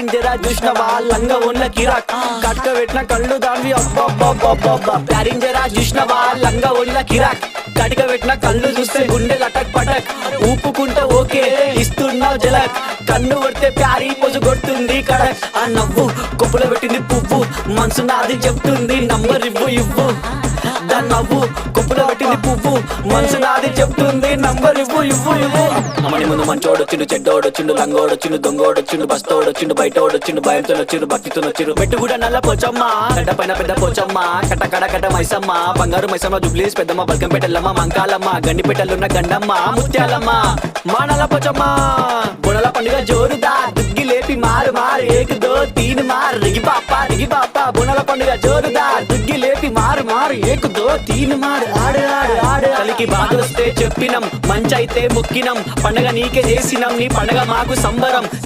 pairing జరా చూసినవా లంగా ఉన్న కిరాక్ కట్క పెట్టిన కళ్ళు దాన్ని అబ్బా ప్యారింగ్ జరా చూసినవా లంగా ఉన్న కిరాక్ కటిక పెట్టిన కళ్ళు చూస్తే గుండె లటక్ పటక్ ఊపుకుంటే ఓకే ఇస్తున్నావు జలక్ కన్ను కొడితే ప్యారీ పొజు కొడుతుంది కడక్ ఆ నవ్వు కొప్పులో పెట్టింది పువ్వు మనసు నాది చెప్తుంది నంబర్ ఇవ్వు దాని నవ్వు కొప్పులో పెట్టింది పువ్వు మనసు నాది చెప్తుంది నంబర్ ఇవ్వు అమ్మని ముందు మంచోడొచ్చిండు చెడ్డోడొచ్చిండు లంగోడొచ్చిండు దొంగోడొచ్చిండు బస్తోడొచ్చిండు బయటోడొచ్చిండు భయంతో వచ్చిండు భక్తితో వచ్చిండు మెట్టు కూడా నల్ల పోచమ్మ గడ్డ పైన పెద్ద పోచమ్మ కట్ట మైసమ్మ బంగారు మైసమ్మ జుబ్లీస్ పెద్దమ్మ బల్కంపేటల్లమ్మ మంకాలమ్మ గండిపేటలున్న గండమ్మ ముత్యాలమ్మ మా నల్ల పోచమ్మ బుడల పండుగ జోరుదా దుగ్గి లేపి మారు ఏక్ దో తీన్ మార్ రిగి పాప బుడల పండుగ జోరుదా దుగ్గి లేపి మారు ఏక్ దో తీన్ మార్ ఆడు కలికి బాధొస్తే చెప్పినం మంచైతే ముక్కినం పండగ నీకే చేసినం నీ పండగ మాకు సంబరం